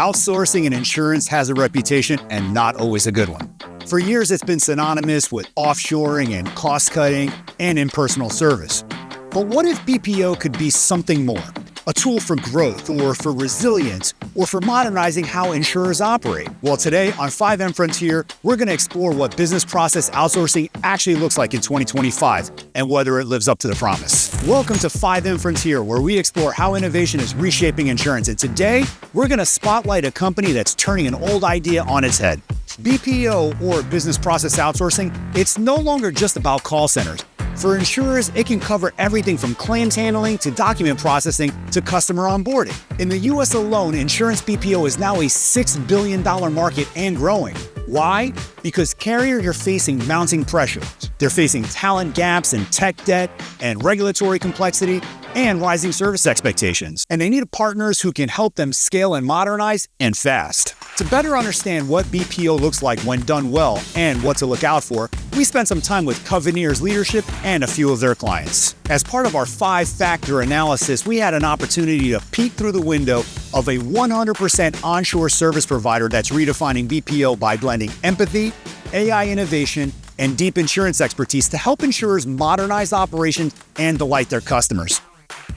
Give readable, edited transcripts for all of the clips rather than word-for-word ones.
Outsourcing in insurance has a reputation and not always a good one. For years, it's been synonymous with offshoring and cost-cutting and impersonal service. But what if BPO could be something more? A tool for growth or for resilience or for modernizing how insurers operate? Well, today on FiveM Frontier, we're going to explore what business process outsourcing actually looks like in 2025 and whether it lives up to the promise. Welcome to FiveM Frontier, where we explore how innovation is reshaping insurance. And today, we're going to spotlight a company that's turning an old idea on its head. BPO, or business process outsourcing, it's no longer just about call centers. For insurers, it can cover everything from claims handling to document processing to customer onboarding. In the US alone, insurance BPO is now a $6 billion market and growing. Why? Because carriers are facing mounting pressures. They're facing talent gaps and tech debt and regulatory complexity and rising service expectations. And they need partners who can help them scale and modernize and fast. To better understand what BPO looks like when done well and what to look out for, we spent some time with Covenir's leadership and a few of their clients. As part of our 5-factor analysis, we had an opportunity to peek through the window of a 100% onshore service provider that's redefining BPO by blending empathy, AI innovation, and deep insurance expertise to help insurers modernize operations and delight their customers.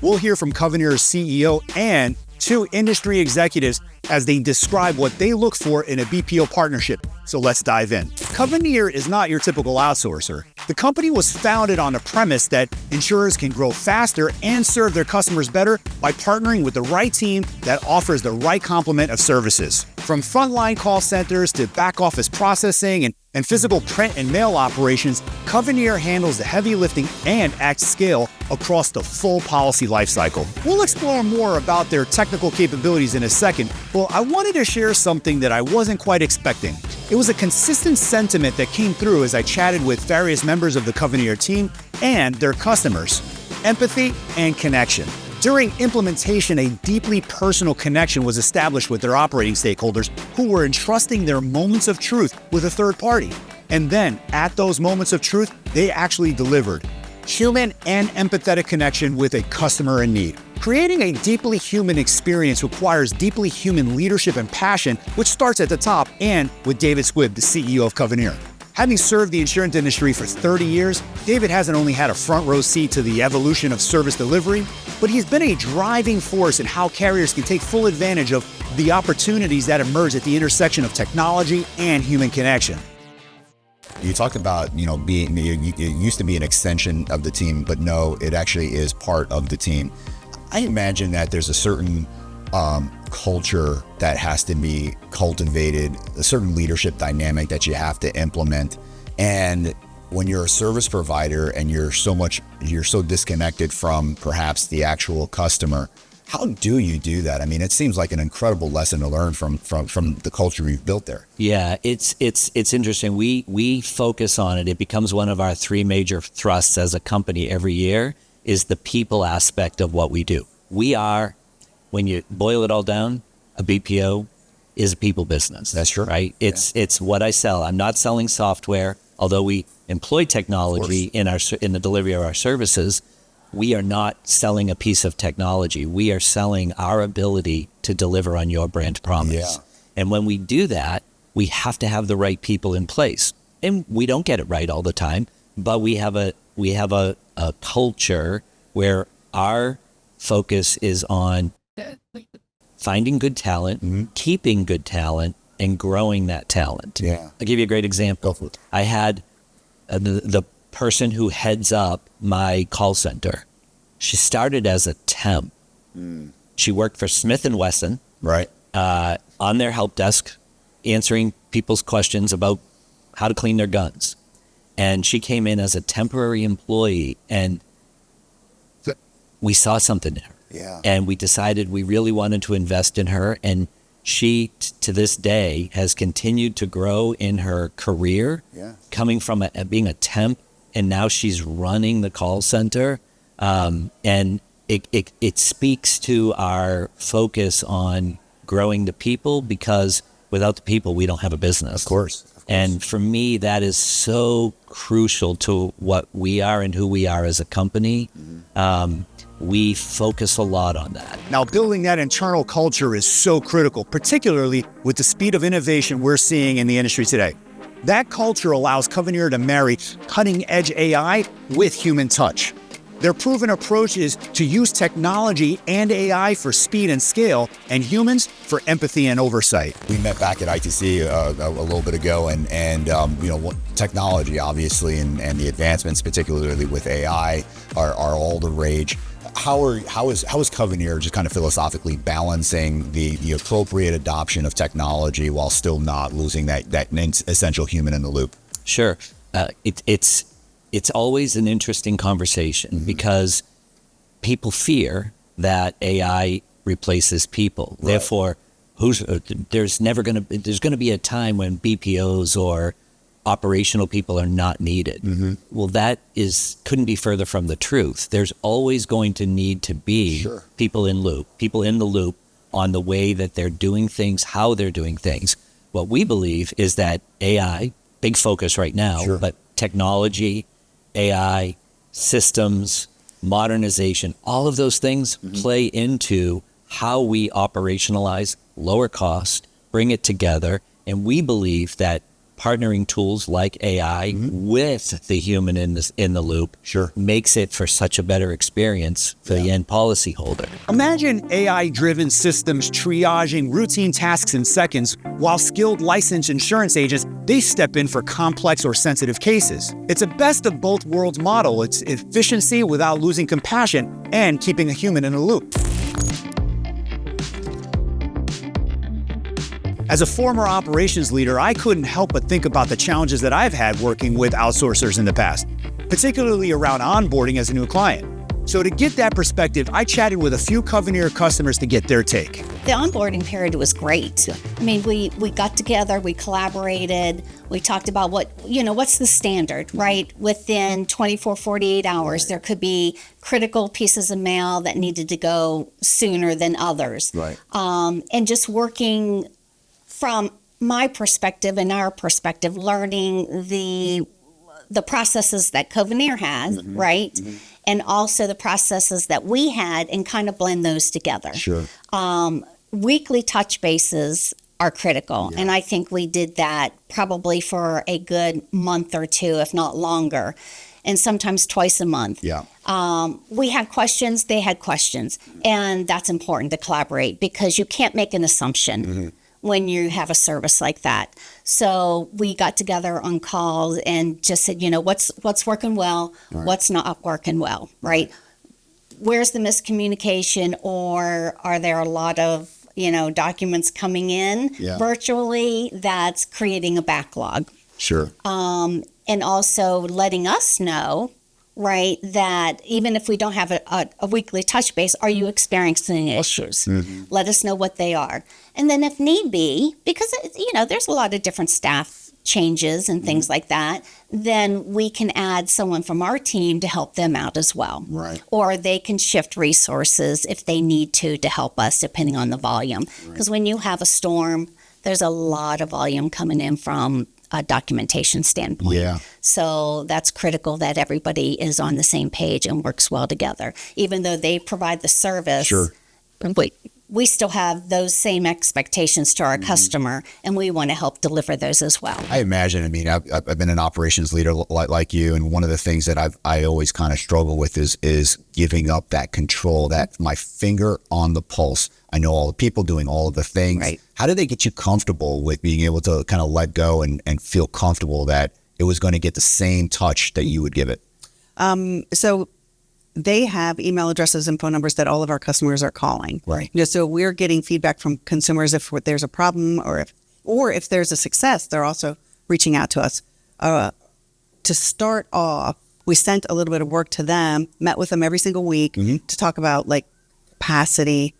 We'll hear from Covenir's CEO and 2 industry executives as they describe what they look for in a BPO partnership. So let's dive in. Covenir is not your typical outsourcer. The company was founded on the premise that insurers can grow faster and serve their customers better by partnering with the right team that offers the right complement of services. From frontline call centers to back office processing and physical print and mail operations, Covenir handles the heavy lifting and at scale across the full policy lifecycle. We'll explore more about their technical capabilities in a second. Well, I wanted to share something that I wasn't quite expecting. It was a consistent sentiment that came through as I chatted with various members of the Covenir team and their customers: empathy and connection. During implementation, a deeply personal connection was established with their operating stakeholders who were entrusting their moments of truth with a third party. And then, at those moments of truth, they actually delivered human and empathetic connection with a customer in need. Creating a deeply human experience requires deeply human leadership and passion, which starts at the top and with David Squibb, the CEO of Covenir. Having served the insurance industry for 30 years, David hasn't only had a front row seat to the evolution of service delivery, but he's been a driving force in how carriers can take full advantage of the opportunities that emerge at the intersection of technology and human connection. You talked about, being, it used to be an extension of the team, but no, it actually is part of the team. I imagine that there's a certain culture that has to be cultivated, a certain leadership dynamic that you have to implement. And when you're a service provider and you're so disconnected from perhaps the actual customer, how do you do that? I mean, it seems like an incredible lesson to learn from the culture you've built there. Yeah, it's interesting. We focus on it. It becomes one of our 3 major thrusts as a company every year, is the people aspect of what we do. We are, when you boil it all down, a BPO is a people business. That's true. Right? It's what I sell. I'm not selling software, although we employ technology in the delivery of our services. We are not selling a piece of technology. We are selling our ability to deliver on your brand promise. Yeah. And when we do that, we have to have the right people in place. And we don't get it right all the time, but we have a culture where our focus is on finding good talent, keeping good talent, and growing that talent. Yeah. I'll give you a great example. Go for it. I had the person who heads up my call center. She started as a temp. She worked for Smith & Wesson, right, on their help desk, answering people's questions about how to clean their guns. And she came in as a temporary employee, and we saw something in her. Yeah. And we decided we really wanted to invest in her. And she, to this day, has continued to grow in her career, coming from being a temp, and now she's running the call center. And it speaks to our focus on growing the people, because without the people, we don't have a business. Of course. And for me, that is so crucial to what we are and who we are as a company. We focus a lot on that. Now, building that internal culture is so critical, particularly with the speed of innovation we're seeing in the industry today. That culture allows Covenir to marry cutting-edge AI with human touch. Their proven approach is to use technology and AI for speed and scale, and humans for empathy and oversight. We met back at ITC a little bit ago, and technology, obviously, and the advancements, particularly with AI, are all the rage. How is Covenir just kind of philosophically balancing the appropriate adoption of technology while still not losing that essential human in the loop? Sure. It's always an interesting conversation because people fear that AI replaces people. Right. Therefore, there's going to be a time when BPOs or operational people are not needed. Well, that couldn't be further from the truth. There's always going to need to be people in the loop on the way that they're doing things, how they're doing things. What we believe is that AI, big focus right now, but technology, AI, systems, modernization, all of those things play into how we operationalize, lower cost, bring it together. And we believe that partnering tools like AI with the human in the loop makes it for such a better experience for the end policyholder. Imagine AI-driven systems triaging routine tasks in seconds, while skilled licensed insurance agents, they step in for complex or sensitive cases. It's a best of both worlds model. It's efficiency without losing compassion and keeping a human in the loop. As a former operations leader, I couldn't help but think about the challenges that I've had working with outsourcers in the past, particularly around onboarding as a new client. So to get that perspective, I chatted with a few Covenir customers to get their take. The onboarding period was great. I mean, we got together, we collaborated, we talked about what's the standard, right? Within 24, 48 hours, there could be critical pieces of mail that needed to go sooner than others. Right. And just working from my perspective and our perspective, learning the processes that Covenir has, right? And also the processes that we had, and kind of blend those together. Sure. Weekly touch bases are critical. And I think we did that probably for a good month or two, if not longer, and sometimes twice a month. Yeah. We had questions, they had questions. And that's important to collaborate, because you can't make an assumption when you have a service like that. So we got together on calls and just said, what's working well, what's not working well, right? Where's the miscommunication, or are there a lot of, documents coming in virtually that's creating a backlog? Sure. And also letting us know, right, that even if we don't have a weekly touch base, are you experiencing issues? Let us know what they are. And then if need be, because, there's a lot of different staff changes and things like that, then we can add someone from our team to help them out as well. Right. Or they can shift resources if they need to help us, depending on the volume. Because when you have a storm, there's a lot of volume coming in from a documentation standpoint. Yeah. So that's critical that everybody is on the same page and works well together. Even though they provide the service, we still have those same expectations to our customer, and we want to help deliver those as well. I imagine, I've been an operations leader like you, and one of the things that I always kind of struggle with is giving up that control, that my finger on the pulse. I know all the people doing all of the things. Right. How did they get you comfortable with being able to kind of let go and feel comfortable that it was going to get the same touch that you would give it? So they have email addresses and phone numbers that all of our customers are calling. Right. So we're getting feedback from consumers if there's a problem or if there's a success. They're also reaching out to us. To start off, we sent a little bit of work to them, met with them every single week to talk about capacity,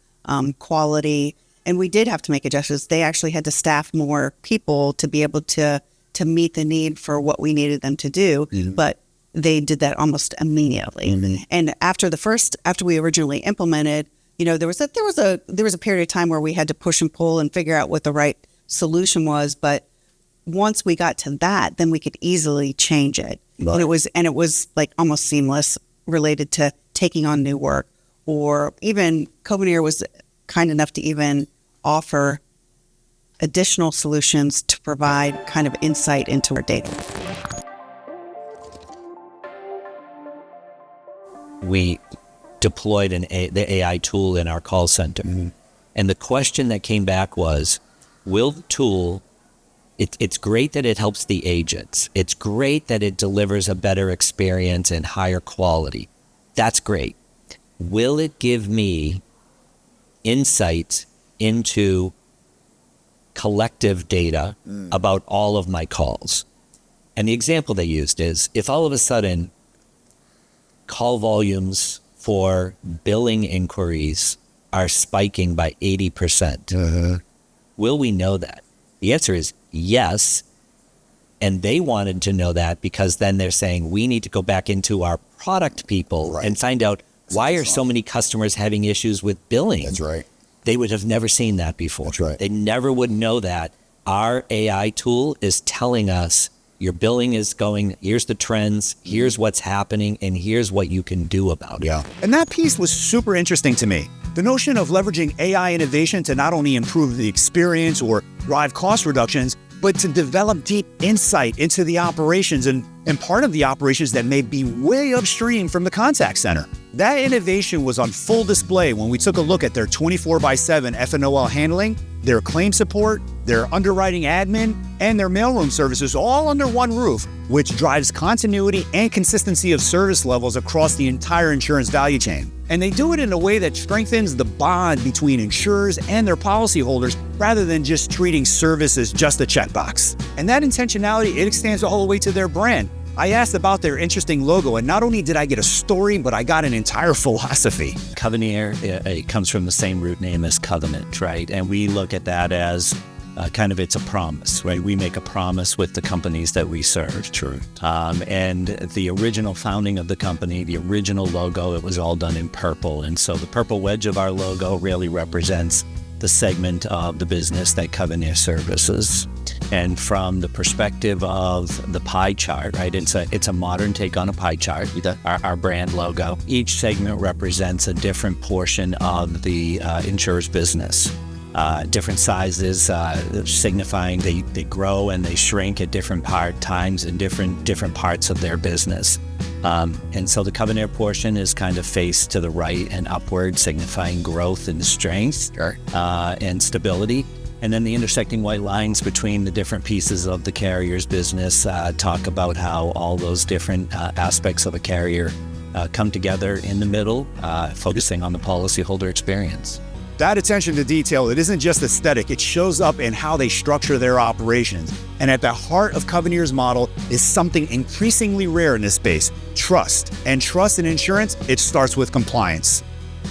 quality, and we did have to make adjustments. They actually had to staff more people to be able to meet the need for what we needed them to do. But they did that almost immediately. And after we originally implemented, there was a period of time where we had to push and pull and figure out what the right solution was, but once we got to that, then we could easily change it. Right. And it was like almost seamless related to taking on new work, or even Covenir was kind enough to even offer additional solutions to provide kind of insight into our data. We deployed the AI tool in our call center. Mm-hmm. And the question that came back was, will the tool, it's great that it helps the agents. It's great that it delivers a better experience and higher quality. That's great. Will it give me insights into collective data about all of my calls? And the example they used is, if all of a sudden call volumes for billing inquiries are spiking by 80%, will we know that? The answer is yes. And they wanted to know that because then they're saying we need to go back into our product people and find out why are so many customers having issues with billing. That's right. They would have never seen that before. That's right. They never would know that. Our AI tool is telling us your billing is going, here's the trends, here's what's happening, and here's what you can do about it. Yeah. And that piece was super interesting to me. The notion of leveraging AI innovation to not only improve the experience or drive cost reductions, but to develop deep insight into the operations and part of the operations that may be way upstream from the contact center. That innovation was on full display when we took a look at their 24/7 F&OL handling, their claim support, their underwriting admin, and their mailroom services all under one roof, which drives continuity and consistency of service levels across the entire insurance value chain. And they do it in a way that strengthens the bond between insurers and their policyholders rather than just treating service as just a checkbox. And that intentionality, it extends all the way to their brand. I asked about their interesting logo, and not only did I get a story, but I got an entire philosophy. Covenir, it comes from the same root name as covenant, right? And we look at that as kind of, it's a promise, right? We make a promise with the companies that we serve. True. And the original founding of the company, the original logo, it was all done in purple. And so the purple wedge of our logo really represents the segment of the business that Covenir services. And from the perspective of the pie chart, right? It's a modern take on a pie chart, our brand logo. Each segment represents a different portion of the insurer's business. Different sizes, signifying they grow and they shrink at different times in different parts of their business. And so the Covenir portion is kind of faced to the right and upward, signifying growth and strength and stability. And then the intersecting white lines between the different pieces of the carrier's business talk about how all those different aspects of a carrier come together in the middle, focusing on the policyholder experience. That attention to detail, it isn't just aesthetic, it shows up in how they structure their operations. And at the heart of Covenir's model is something increasingly rare in this space, trust. And trust in insurance, it starts with compliance.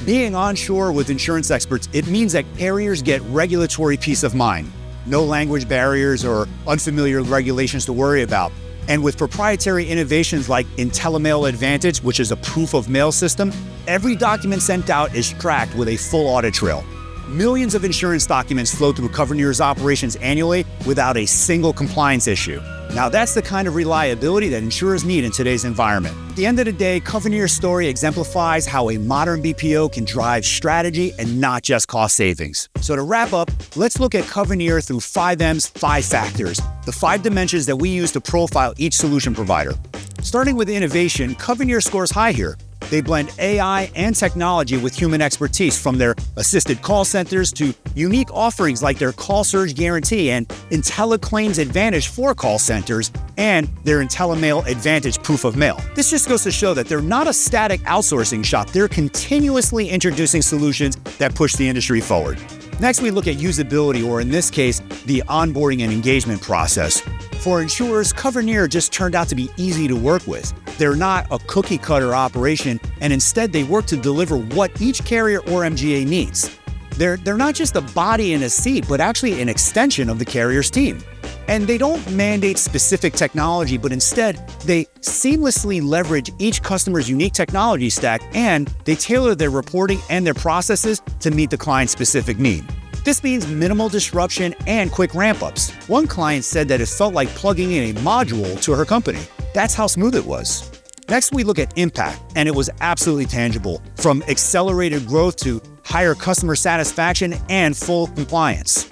Being onshore with insurance experts, it means that carriers get regulatory peace of mind. No language barriers or unfamiliar regulations to worry about. And with proprietary innovations like IntelliMail Advantage, which is a proof of mail system, every document sent out is tracked with a full audit trail. Millions of insurance documents flow through Covenir's operations annually without a single compliance issue. Now that's the kind of reliability that insurers need in today's environment. At the end of the day, Covenir's story exemplifies how a modern BPO can drive strategy and not just cost savings. So to wrap up, let's look at Covenir through FiveM's 5 factors, the 5 dimensions that we use to profile each solution provider. Starting with innovation, Covenir scores high here. They blend AI and technology with human expertise, from their assisted call centers to unique offerings like their Call Surge Guarantee and IntelliClaims Advantage for call centers, and their IntelliMail Advantage Proof of Mail. This just goes to show that they're not a static outsourcing shop. They're continuously introducing solutions that push the industry forward. Next, we look at usability, or in this case, the onboarding and engagement process. For insurers, Covenir just turned out to be easy to work with. They're not a cookie-cutter operation, and instead they work to deliver what each carrier or MGA needs. They're not just a body in a seat, but actually an extension of the carrier's team. And they don't mandate specific technology, but instead they seamlessly leverage each customer's unique technology stack, and they tailor their reporting and their processes to meet the client's specific need. This means minimal disruption and quick ramp-ups. One client said that it felt like plugging in a module to her company. That's how smooth it was. Next, we look at impact, and it was absolutely tangible, from accelerated growth to higher customer satisfaction and full compliance.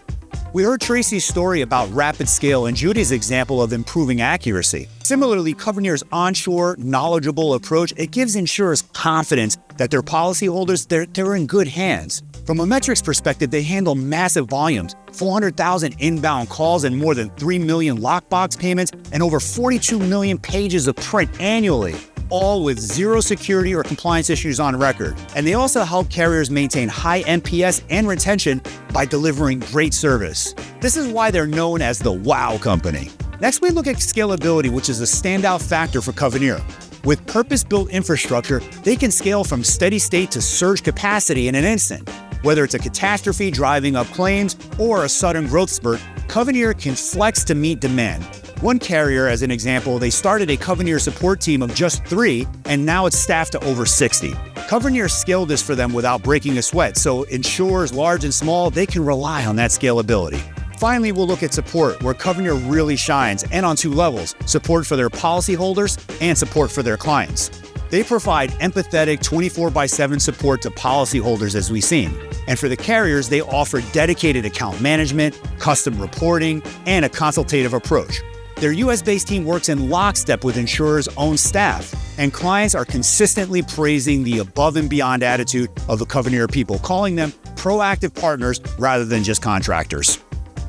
We heard Tracy's story about rapid scale and Judy's example of improving accuracy. Similarly, Covenir's onshore, knowledgeable approach, it gives insurers confidence that their policyholders, they're in good hands. From a metrics perspective, they handle massive volumes, 400,000 inbound calls and more than 3 million lockbox payments and over 42 million pages of print annually, all with zero security or compliance issues on record. And they also help carriers maintain high NPS and retention by delivering great service. This is why they're known as the Wow Company. Next, we look at scalability, which is a standout factor for Covenir. With purpose-built infrastructure, they can scale from steady state to surge capacity in an instant. Whether it's a catastrophe driving up claims or a sudden growth spurt, Covenir can flex to meet demand. One carrier, as an example, they started a Covenir support team of just 3, and now it's staffed to over 60. Covenir scaled this for them without breaking a sweat, so insurers large and small, they can rely on that scalability. Finally, we'll look at support, where Covenir really shines, and on 2 levels, support for their policyholders and support for their clients. They provide empathetic 24/7 support to policyholders, as we've seen. And for the carriers, they offer dedicated account management, custom reporting, and a consultative approach. Their US-based team works in lockstep with insurers' own staff, and clients are consistently praising the above and beyond attitude of the Covenir people, calling them proactive partners rather than just contractors.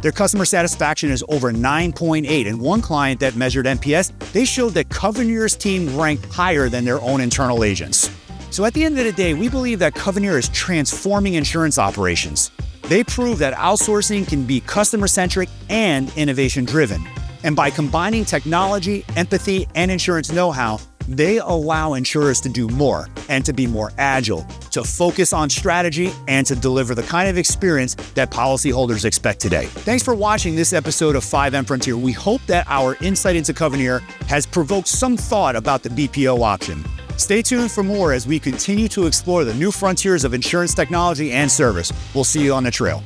Their customer satisfaction is over 9.8, and one client that measured NPS, they showed that Covenir's team ranked higher than their own internal agents. So at the end of the day, we believe that Covenir is transforming insurance operations. They prove that outsourcing can be customer-centric and innovation-driven. And by combining technology, empathy, and insurance know-how, they allow insurers to do more and to be more agile, to focus on strategy, and to deliver the kind of experience that policyholders expect today. Thanks for watching this episode of FiveM Frontier. We hope that our insight into Covenir has provoked some thought about the BPO option. Stay tuned for more as we continue to explore the new frontiers of insurance technology and service. We'll see you on the trail.